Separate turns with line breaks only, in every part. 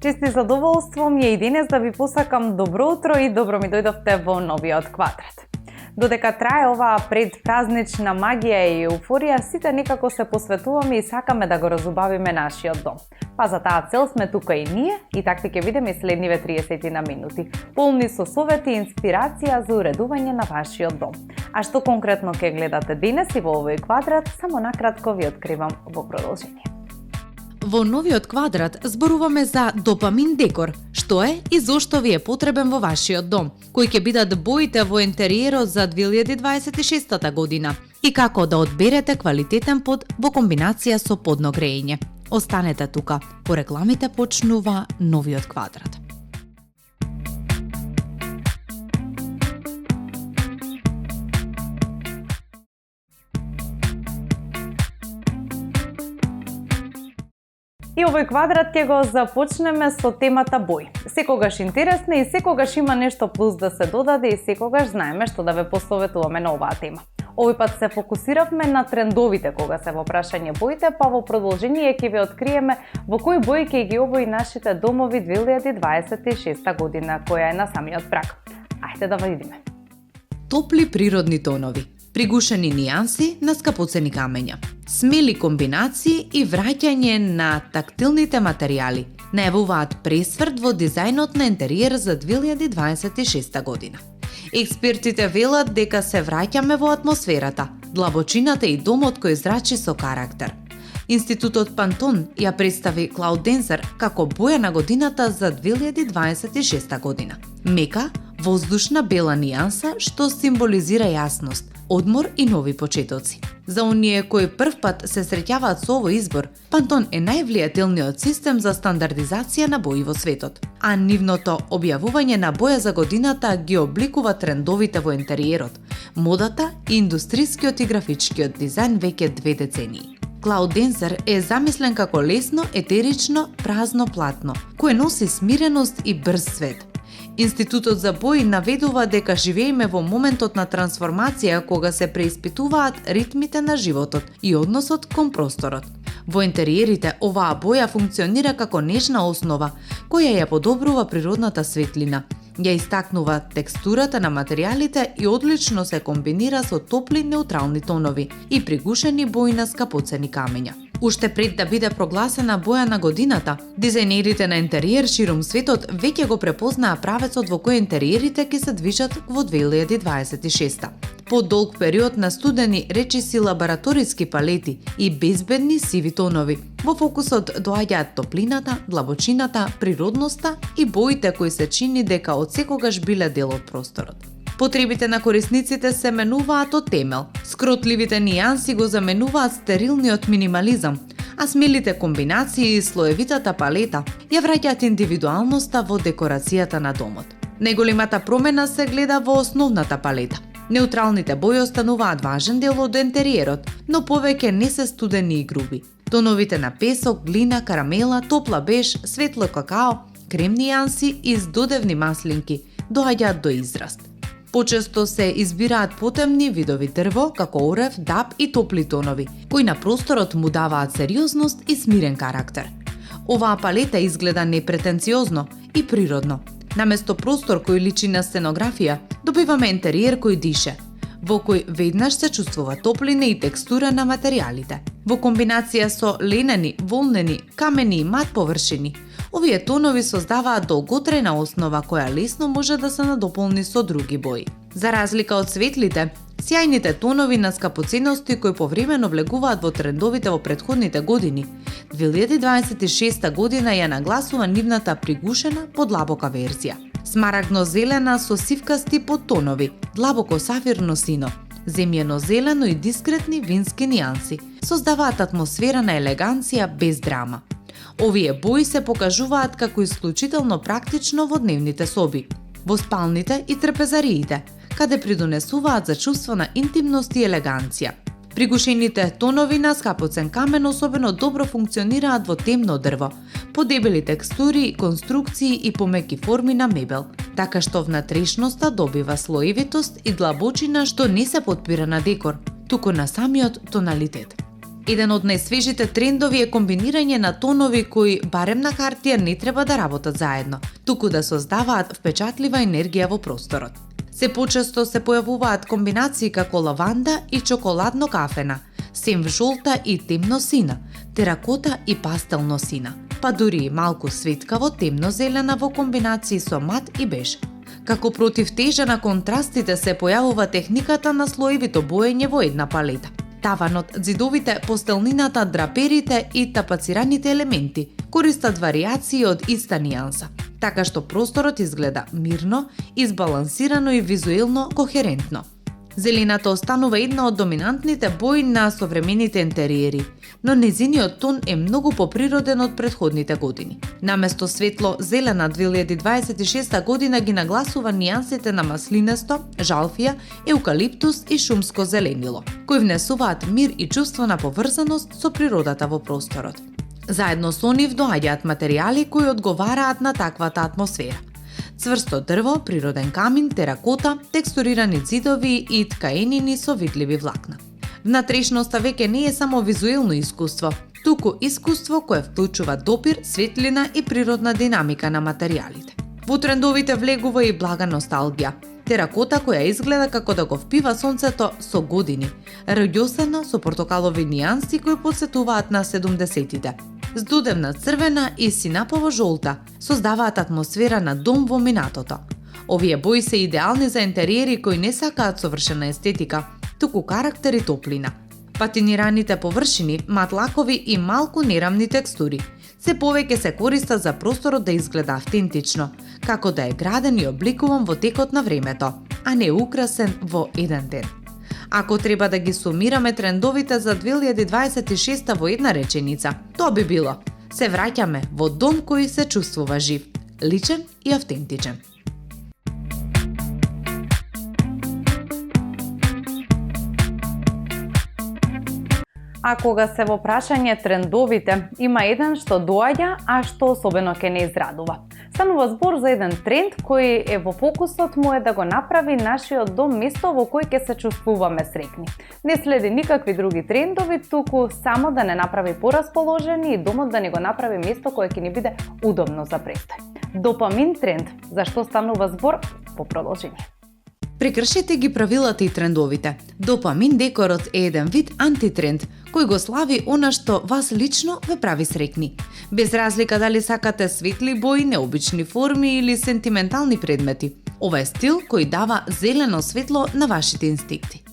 чест и задоволство ми е и денес да ви посакам добро утро и добро ми дојдовте во новиот квадрат. Додека трае оваа предпразнична магија и еуфорија, сите некако се посветуваме и сакаме да го разубавиме нашиот дом. Па за таа цел сме тука и ние, и такви ќе бидеме следниве 30 на минути, полни со совети и инспирација за уредување на вашиот дом. А што конкретно ќе гледате денес и во овој квадрат, само накратко ви откривам во продолжение.
Во новиот квадрат зборуваме за допамин декор, што е и зошто ви е потребен во вашиот дом, кои ќе бидат боите во интериерот за 2026 година и како да одберете квалитетен под во комбинација со подно грејење. Останете тука, по рекламите почнува новиот квадрат.
И овој квадрат ќе го започнеме со темата бој. Секогаш интересна и секогаш има нешто плюс да се додаде и секогаш знаеме што да ве посоветуваме на оваа тема. Овој пат се фокусиравме на трендовите кога се во прашање боите, па во продолжение ќе ви откриеме во кои бои ќе ги обои нашите домови 2026 година, која е на самиот праг. Ајде да видиме.
Топли природни тонови, пригушени нијанси на скапоцени камења, смели комбинации и враќање на тактилните материјали најавуваат пресврт во дизајнот на интериер за 2026 година. Експертите велат дека се враќаме во атмосферата, длабочината и домот кој зрачи со карактер. Институтот Пантон ја представи Cloud Dancer како боја на годината за 2026 година. Мека, воздушна бела нијанса што символизира јасност, одмор и нови почетоци. За оние кои првпат се среќаваат со овој избор, Пантон е највлијателниот систем за стандардизација на бои во светот, а нивното објавување на боја за годината ги обликува трендовите во интериерот, модата и индустрискиот и графичкиот дизајн веќе 2 децении. Cloud Dancer е замислен како лесно, етерично, празно платно, кое носи смиреност и брз свет. Институтот за бои наведува дека живееме во моментот на трансформација кога се преиспитуваат ритмите на животот и односот кон просторот. Во интериерите оваа боја функционира како нежна основа која ја подобрува природната светлина, ја истакнува текстурата на материјалите и одлично се комбинира со топли неутрални тонови и пригушени бои на скапоцени камења. Уште пред да биде прогласена боја на годината, дизајнерите на интериер ширум светот веќе го препознаа правецот во кој интериерите ќе се движат во 2026. По долг период на студени речиси лабораториски палети и безбедни сиви тонови, во фокусот доаѓаат топлината, длабочината, природноста и боите кои се чини дека од секогаш биле дел од просторот. Потребите на корисниците се менуваат од темел, скротливите нијанси го заменуваат стерилниот минимализам, а смелите комбинации и слоевитата палета ја враќаат индивидуалноста во декорацијата на домот. Најголемата промена се гледа во основната палета. Неутралните бои остануваат важен дел од интериерот, но повеќе не се студени и груби. Тоновите на песок, глина, карамела, топла беж, светло какао, крем нијанси и додевни маслинки доаѓаат до израст. Почесто се избираат потемни видови дрво, како орев, даб и топли тонови, кои на просторот му даваат сериозност и смирен карактер. Оваа палета изгледа непретенциозно и природно. Наместо простор кој личи на сценографија, добиваме интериер кој дише, во кој веднаш се чувствува топлина и текстура на материјалите. Во комбинација со ленени, волнени, камени и мат површини, овие тонови создаваат долготрајна основа која лесно може да се надополни со други бои. За разлика од светлите, сјајните тонови на скапоценности кои повремено влегуваат во трендовите во претходните години, 2026 година ја нагласува нивната пригушена подлабока верзија. Смарагдно-зелена со сивкасти подтонови, длабоко сафирно сино, земјено-зелено и дискретни вински нијанси создаваат атмосфера на елеганција без драма. Овие бои се покажуваат како исклучително практично во дневните соби, во спалните и трпезариите, каде придонесуваат за чувство на интимност и елеганција. Пригушените тонови на скапоцен камен особено добро функционираат во темно дрво, по дебели текстури, конструкции и помеки форми на мебел, така што внатрешноста добива слоевитост и длабочина што не се потпира на декор, туку на самиот тоналитет. Еден од најсвежите трендови е комбинирање на тонови кои барем на хартија не треба да работат заедно, туку да создаваат впечатлива енергија во просторот. Се почесто се појавуваат комбинации како лаванда и чоколадно-кафена, сем жолта и темно-сина, теракота и пастелно-сина, па дури и малку светкаво темно-зелена во комбинации со мат и беж. Како противтежа на контрастите се појавува техниката на слоевито боење во една палета. Таванот, ѕидовите, постелнината, драперите и тапацираните елементи користат варијации од иста нијанса, така што просторот изгледа мирно, избалансирано и визуелно кохерентно. Зелената останува една од доминантните бои на современите интериери, но незиниот тон е многу поприроден од претходните години. Наместо светло зелена 2026 година ги нагласува нијансите на маслинесто, жалфија, еукалиптус и шумско зеленило, кои внесуваат мир и чувство на поврзаност со природата во просторот. Заедно со нив доаѓаат материјали кои одговараат на таквата атмосфера. Цврсто дрво, природен камин, теракота, текстурирани ѕидови и ткаенини со видливи влакна. Внатрешноста веќе не е само визуелно искуство, туку искуство кое вклучува допир, светлина и природна динамика на материјалите. Во трендовите влегува и блага носталгија. Теракота која изгледа како да го впива сонцето со години, раѓосена со портокалови нијанси кои потсетуваат на 70-тите. Здудевна црвена и синапово жолта создаваат атмосфера на дом во минатото. Овие бои се идеални за интериери кои не сакаат совршена естетика, туку карактер и топлина. Патинираните површини, матлакови и малку нерамни текстури се повеќе се користат за просторот да изгледа автентично, како да е граден и обликуван во текот на времето, а не украсен во еден ден. Ако треба да ги сумираме трендовите за 2026 во една реченица, тоа би било: се враќаме во дом кој се чувствува жив, личен и автентичен.
А кога се во прашање трендовите, има еден што доаѓа, а што особено ке не израдува. Станува збор за еден тренд кој е во фокусот му е да го направи нашиот дом место во кој ќе се чувствуваме среќни. Не следи никакви други трендови, туку само да не направи порасположени и домот да не го направи место кое ќе ни биде удобно за престој. Допамин тренд, за што станува збор по продолжение.
Прекршете ги правилата и трендовите. Допамин декорот е еден вид антитренд, кој го слави она што вас лично ве прави среќни. Без разлика дали сакате светли бои, необични форми или сентиментални предмети. Ова е стил кој дава зелено светло на вашите инстинкти.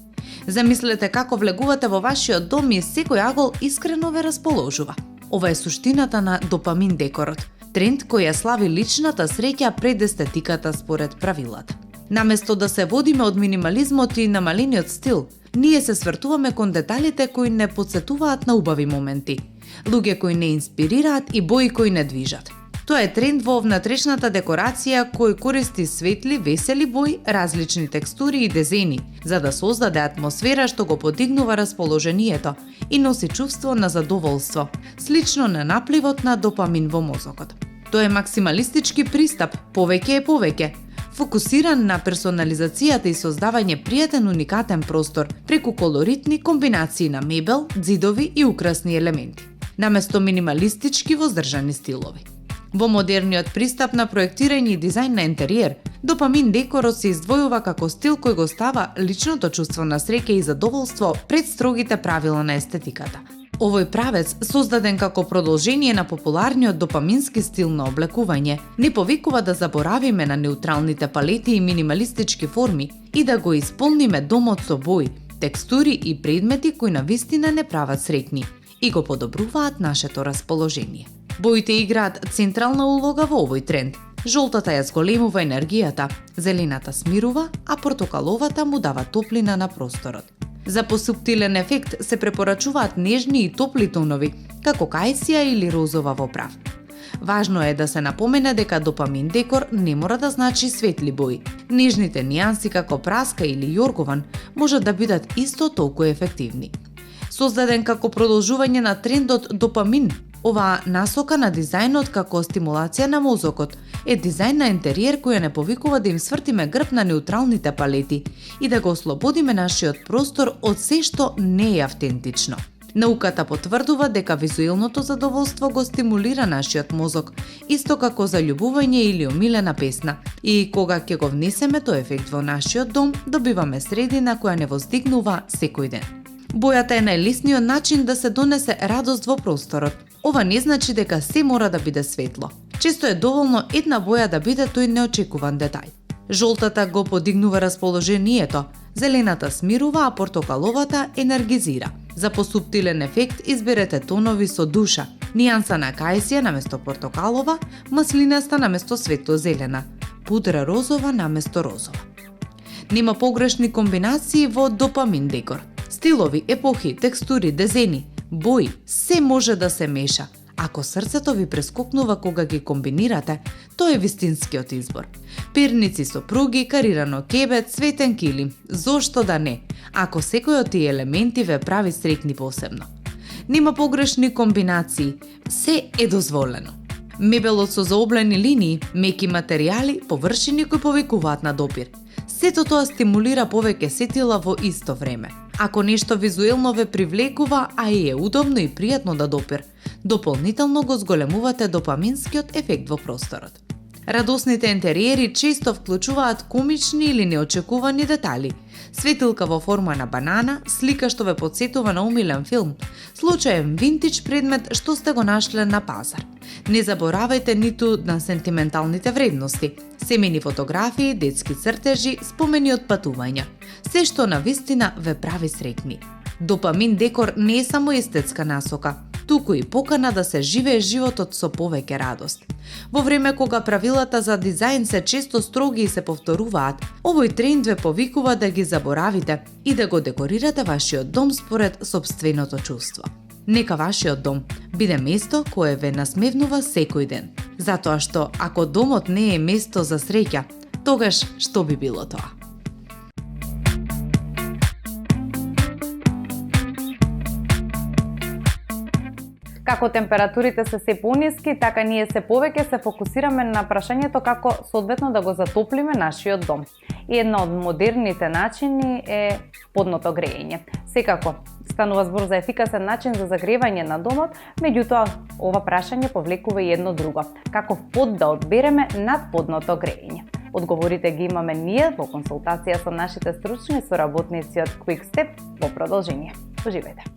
Замислете како влегувате во вашиот дом и секој агол искрено ве расположува. Ова е суштината на допамин декорот. Тренд кој ја слави личната среќа пред естетиката според правилата. Наместо да се водиме од минимализмот и намалениот стил, ние се свртуваме кон деталите кои не потсетуваат на убави моменти, луѓе кои не инспирираат и бои кои не движат. Тоа е тренд во внатрешната декорација кој користи светли, весели бои, различни текстури и дизајни, за да создаде атмосфера што го подигнува расположението и носи чувство на задоволство, слично на напливот на допамин во мозокот. Тоа е максималистички пристап, повеќе е повеќе, фокусиран на персонализацијата и создавање пријатен уникатен простор преку колоритни комбинации на мебел, ѕидови и украсни елементи, наместо минималистички воздржани стилови. Во модерниот пристап на проектирање и дизајн на интериер, допамин декорот се издвојува како стил кој го става личното чувство на среќа и задоволство пред строгите правила на естетиката. Овој правец, создаден како продолжение на популарниот допамински стил на облекување, не повикува да заборавиме на неутралните палети и минималистички форми и да го исполниме домот со бои, текстури и предмети кои навистина не прават среќни и го подобруваат нашето расположение. Боите играат централна улога во овој тренд. Жолтата ја зголемува енергијата, зелената смирува, а портокаловата му дава топлина на просторот. За посуптилен ефект се препорачуваат нежни и топли тонови, како кајсија или розова во прав. Важно е да се напомене дека допамин декор не мора да значи светли бои. Нежните нијанси како праска или јоргован можат да бидат исто толку ефективни. Создаден како продолжување на трендот допамин, оваа насока на дизајнот како стимулација на мозокот е дизајн на интериер која не повикува да им свртиме грб на неутралните палети и да го ослободиме нашиот простор од се што не е автентично. Науката потврдува дека визуелното задоволство го стимулира нашиот мозок, исто како заљубување или омилена песна. И кога ќе го внесеме тој ефект во нашиот дом, добиваме средина која не воздигнува секој ден. Бојата е најлесниот начин да се донесе радост во просторот. Ова не значи дека се мора да биде светло. Често е доволно една боја да биде тој неочекуван детај. Жолтата го подигнува расположението, зелената смирува, а портокаловата енергизира. За посуптилен ефект изберете тонови со душа, нијанса на кајсија наместо портокалова, маслинеста наместо светло-зелена, пудра розова наместо розова. Нема погрешни комбинации во допамин декор. Стилови, епохи, текстури, дезени, бои, се може да се меша. Ако срцето ви прескокнува кога ги комбинирате, тоа е вистинскиот избор. Перници со пруги, карирано кебе, цветен килим. Зошто да не? Ако секој од тие елементи ве прави среќни посебно. Нема погрешни комбинации. Се е дозволено. Мебелот со заоблени линии, меки материјали, површини кои повикуваат на допир. Сето тоа стимулира повеќе сетила во исто време. Ако нешто визуелно ве привлекува, а и е удобно и пријатно да допир, дополнително го зголемувате допаминскиот ефект во просторот. Радосните интериери често вклучуваат комични или неочекувани детали. Светилка во форма на банана, слика што ве потсетува на умилен филм, случаен винтидж предмет што сте го нашле на пазар. Не заборавајте ниту на сентименталните вредности, семени фотографии, детски цртежи, спомени од патувања. Се што на вистина ве прави среќни. Допамин декор не е само естетска насока, туку и покана да се живее животот со повеќе радост. Во време кога правилата за дизајн се често строги и се повторуваат, овој тренд ве повикува да ги заборавите и да го декорирате вашиот дом според сопственото чувство. Нека вашиот дом биде место кое ве насмевнува секој ден. Затоа што ако домот не е место за среќа, тогаш што би било тоа?
Како температурите се се пониски, така ние се повеќе се фокусираме на прашањето како соодветно да го затоплиме нашиот дом. И една од модерните начини е подното грејење. Секако, станува збор за ефикасен начин за загревање на домот, меѓутоа ова прашање повлекува и едно друго. Каков под да одбереме над подното грејење? Одговорите ги имаме ние во консултација со нашите стручни соработници од QuickStep во продолжение. Уживајте!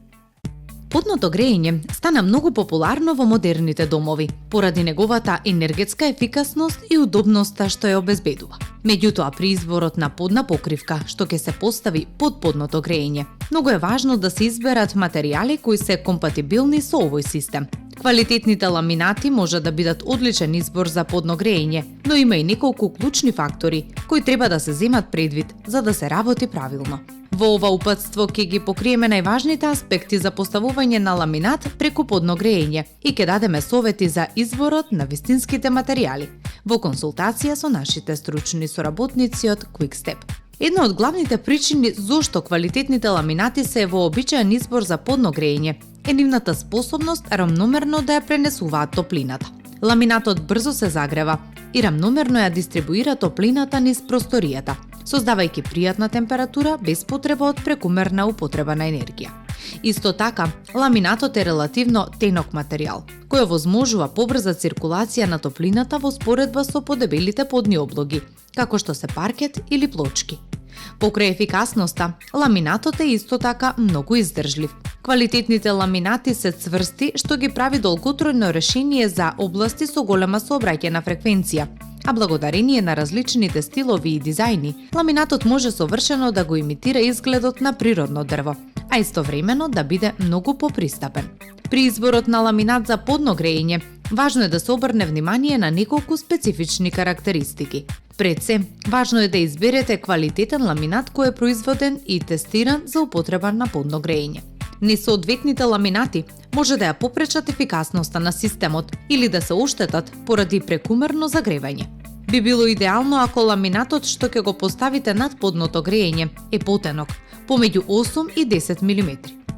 Подното грејење стана многу популарно во модерните домови, поради неговата енергетска ефикасност и удобноста што ја обезбедува. Меѓутоа, при изборот на подна покривка, што ќе се постави под подното грејење, многу е важно да се изберат материјали кои се компатибилни со овој систем. Квалитетните ламинати може да бидат одличен избор за подно грејење, но има и неколку клучни фактори кои треба да се земат предвид за да се работи правилно. Во ова упатство ќе ги покриеме најважните аспекти за поставување на ламинат преку подно грејење и ќе дадеме совети за изборот на вистинските материјали во консултација со нашите стручни соработници од QuickStep. Една од главните причини зошто квалитетните ламинати се вообичаен избор за подно грејење е нивната способност рамномерно да ја пренесуваат топлината. Ламинатот брзо се загрева и рамномерно ја дистрибуира топлината низ просторијата, создавајќи пријатна температура без потреба од прекумерна употреба на енергија. Исто така, ламинатот е релативно тенок материјал, кој овозможува побрза циркулација на топлината во споредба со подебелите подни облоги, како што се паркет или плочки. Покрај ефикасноста, ламинатот е исто така многу издржлив. Квалитетните ламинати се цврсти, што ги прави долготројно решение за области со голема сообраќајна фреквенција, а благодарение на различните стилови и дизајни, ламинатот може совршено да го имитира изгледот на природно дрво, а истовремено да биде многу попристапен. При изборот на ламинат за подно грејење, важно е да се обрне внимание на неколку специфични карактеристики. Пред се, важно е да изберете квалитетен ламинат кој е производен и тестиран за употреба на подно грејење. Несоодветните ламинати може да ја попречат ефикасноста на системот или да се оштетат поради прекумерно загревање. Би било идеално ако ламинатот што ќе го поставите над подното грејење е потенок, помеѓу 8 и 10 мм.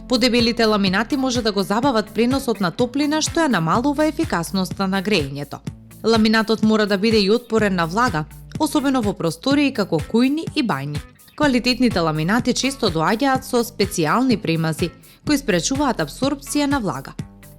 Подебелите ламинати може да го забават преносот на топлина што ја намалува ефикасноста на грејењето. Ламинатот мора да биде и отпорен на влага, особено во простории како кујни и бањи. Квалитетните ламинати често доаѓаат со специјални премази, кои спречуваат апсорбција на влага.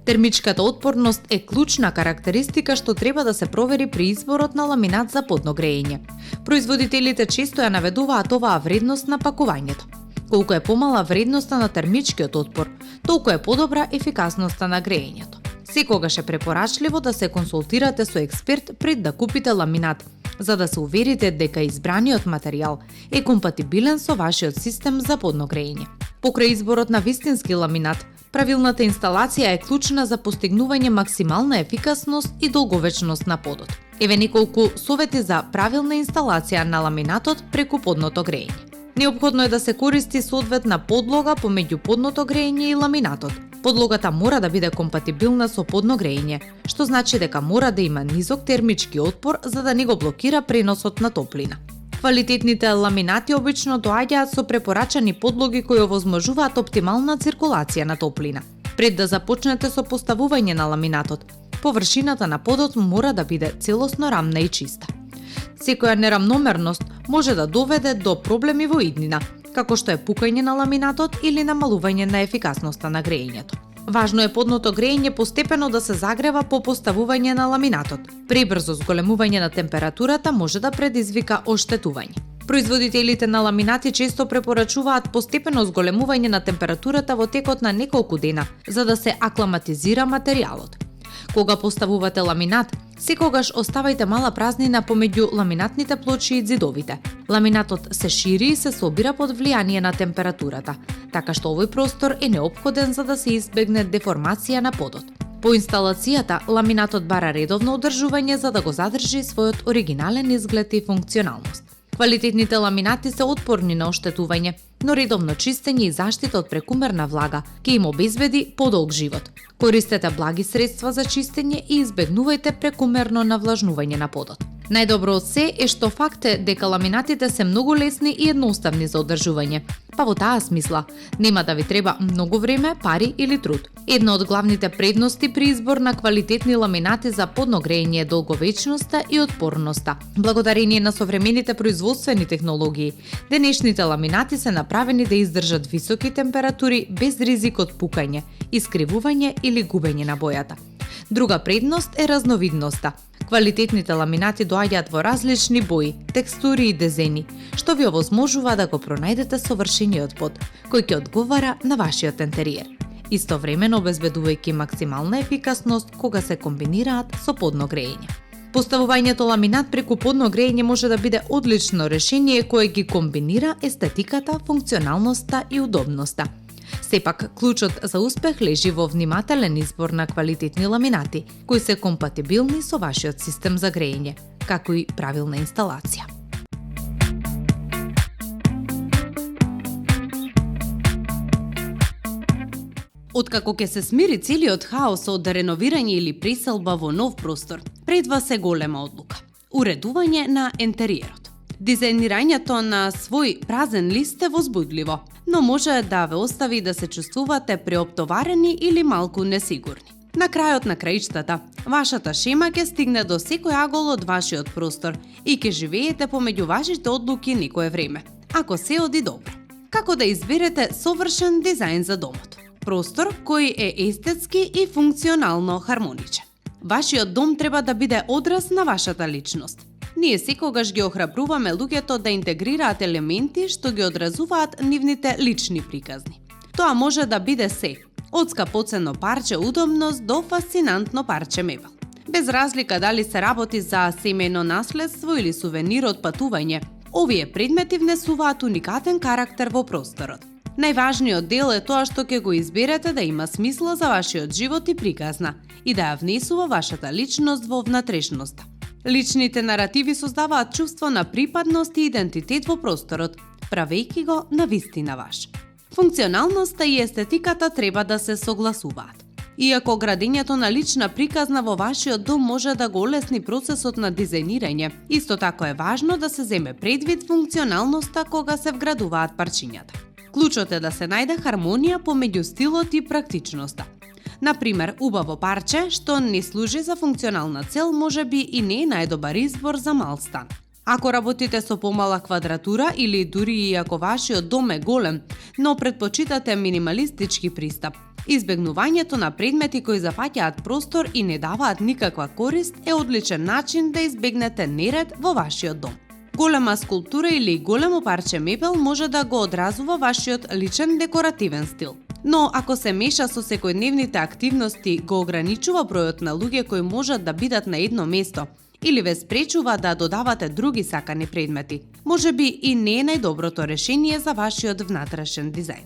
Термичката отпорност е клучна карактеристика што треба да се провери при изборот на ламинат за подно грејење. Производителите често ја наведуваат оваа вредност на пакувањето. Колку е помала вредноста на термичкиот отпор, толку е подобра ефикасноста на грејењето. Секогаш е препорачливо да се консултирате со експерт пред да купите ламинат, за да се уверите дека избраниот материјал е компатибилен со вашиот систем за подно грејење. Покрај изборот на вистински ламинат, правилната инсталација е клучна за постигнување максимална ефикасност и долговечност на подот. Еве неколку совети за правилна инсталација на ламинатот преку подното грејење. Неопходно е да се користи соодветна подлога помеѓу подното грејење и ламинатот. Подлогата мора да биде компатибилна со подно грејење, што значи дека мора да има низок термички отпор за да не го блокира преносот на топлина. Квалитетните ламинати обично доаѓаат со препорачани подлоги кои овозможуваат оптимална циркулација на топлина. Пред да започнете со поставување на ламинатот, површината на подот мора да биде целосно рамна и чиста. Секоја нерамномерност може да доведе до проблеми во иднина, како што е пукање на ламинатот или намалување на ефикасноста на грејењето. Важно е подното грејење постепено да се загрева по поставување на ламинатот. Пребрзо зголемување на температурата може да предизвика оштетување. Производителите на ламинати често препорачуваат постепено зголемување на температурата во текот на неколку дена, за да се акламатизира материјалот. Кога поставувате ламинат, секогаш оставајте мала празнина помеѓу ламинатните плочи и ѕидовите. Ламинатот се шири и се собира под влијание на температурата, така што овој простор е неопходен за да се избегне деформација на подот. По инсталацијата, ламинатот бара редовно одржување за да го задржи својот оригинален изглед и функционалност. Квалитетните ламинати се отпорни на оштетување, но редовно чистење и заштита од прекумерна влага ќе им обезбеди подолг живот. Користете благи средства за чистење и избегнувајте прекумерно навлажнување на подот. Најдобро од се е што факт е дека ламинатите се многу лесни и едноставни за одржување, па во таа смисла нема да ви треба многу време, пари или труд. Една од главните предности при избор на квалитетни ламинати за подно грејење е долговечноста и отпорноста. Благодарение на современите производствени технологии, денешните ламинати се направени да издржат високи температури без ризик од пукање, искривување или губење на бојата. Друга предност е разновидноста. Квалитетните ламинати доаѓаат во различни бои, текстури и дизајни, што ви овозможува да го пронајдете совршениот под, кој ќе одговара на вашиот интериер, истовремено обезбедувајќи максимална ефикасност кога се комбинираат со подно грејење. Поставувањето ламинат преку подно грејење може да биде одлично решение кое ги комбинира естетиката, функционалноста и удобноста. Сепак, клучот за успех лежи во внимателен избор на квалитетни ламинати, кои се компатибилни со вашиот систем за грејење, како и правилна инсталација.
Откако ќе се смири целиот хаос од реновирање или преселба во нов простор, пред вас е голема одлука – уредување на интериерот. Дизајнирањето на свој празен лист е возбудливо, но може да ве остави да се чувствувате преоптоварени или малку несигурни. На крајот на краиштата, вашата шема ќе стигне до секој агол од вашиот простор и ќе живеете помеѓу вашите одлуки некое време, ако се оди добро. Како да изберете совршен дизајн за домот? Простор кој е естетски и функционално хармоничен. Вашиот дом треба да биде одраз на вашата личност. Ние секогаш ги охрабруваме луѓето да интегрираат елементи што ги одразуваат нивните лични приказни. Тоа може да биде се, од скапоцено парче удобност до фасцинантно парче мебел. Без разлика дали се работи за семејно наследство или сувенир од патување, овие предмети внесуваат уникатен карактер во просторот. Најважниот дел е тоа што ќе го изберете да има смисла за вашиот живот и приказна и да ја внесува вашата личност во внатрешноста. Личните наративи создаваат чувство на припадност и идентитет во просторот, правејќи го навистина ваш. Функционалноста и естетиката треба да се согласуваат. Иако градењето на лична приказна во вашиот дом може да го олесни процесот на дизајнирање, исто така е важно да се земе предвид функционалноста кога се вградуваат парчињата. Клучот е да се најде хармонија помеѓу стилот и практичноста. Например, убаво парче што не служи за функционална цел може би и не е најдобар избор за мал стан. Ако работите со помала квадратура или дури и ако вашиот дом е голем, но предпочитате минималистички пристап, избегнувањето на предмети кои зафаќаат простор и не даваат никаква корист е одличен начин да избегнете неред во вашиот дом. Голема скулптура или големо парче мебел може да го одразува вашиот личен декоративен стил. Но ако се меша со секојдневните активности, го ограничува бројот на луѓе кои можат да бидат на едно место или ве спречува да додавате други сакани предмети. Можеби и не е најдоброто решение за вашиот внатрешен дизајн.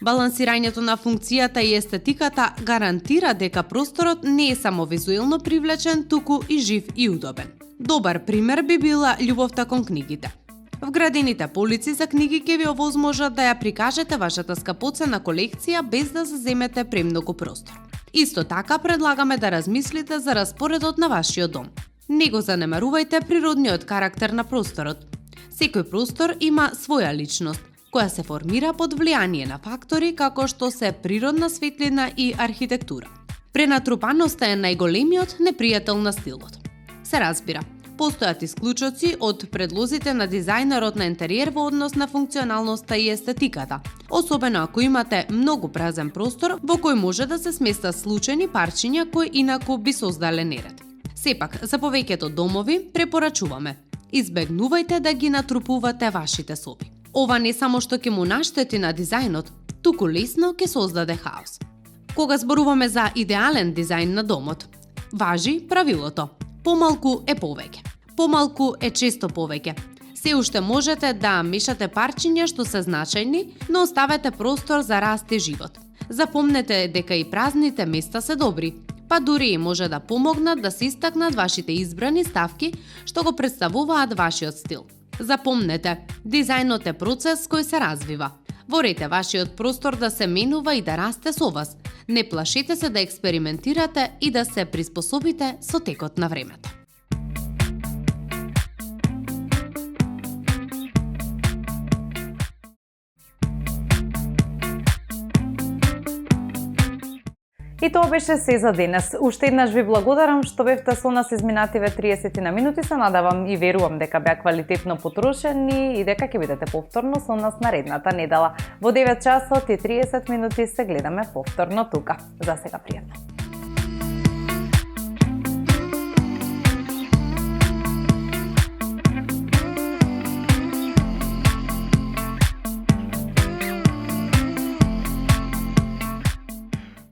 Балансирањето на функцијата и естетиката гарантира дека просторот не е само визуелно привлечен, туку и жив и удобен. Добар пример би била љубовта кон книгите. Вградените полици за книги ќе ви овозможат да ја прикажете вашата скапоцена колекција без да заземете премногу простор. Исто така предлагаме да размислите за распоредот на вашиот дом. Не го занемарувајте природниот карактер на просторот. Секој простор има своја личност, која се формира под влијание на фактори како што се природна светлина и архитектура. Пренатрупаноста е најголемиот непријател на стилот. Се разбира, постојат исклучоци од предлозите на дизајнерот на интериер во однос на функционалноста и естетиката, особено ако имате многу празен простор во кој може да се сместат случајни парчиња кои инаку би создале неред. Сепак, за повеќето домови препорачуваме: избегнувајте да ги натрупувате вашите соби. Ова не само што ќе му наштети на дизајнот, туку лесно ќе создаде хаос. Кога зборуваме за идеален дизајн на домот, важи правилото: помалку е повеќе. Помалку е често повеќе. Се уште можете да мешате парчиња што се значајни, но оставете простор за раст и живот. Запомнете дека и празните места се добри, па дури и може да помогнат да се истакнат вашите избрани ставки што го представуваат вашиот стил. Запомнете, дизајнот е процес кој се развива. Ворете вашиот простор да се менува и да расте со вас. Не плашете се да експериментирате и да се приспособите со текот на времето.
И тоа беше се за денес. Уште еднаш ви благодарам што бевте со нас изминативе 30 на минути. Се надавам и верувам дека беа квалитетно потрошени и дека ќе бидете повторно со нас наредната недела. Во 9 часот и 30 минути се гледаме повторно тука. За сега пријатно.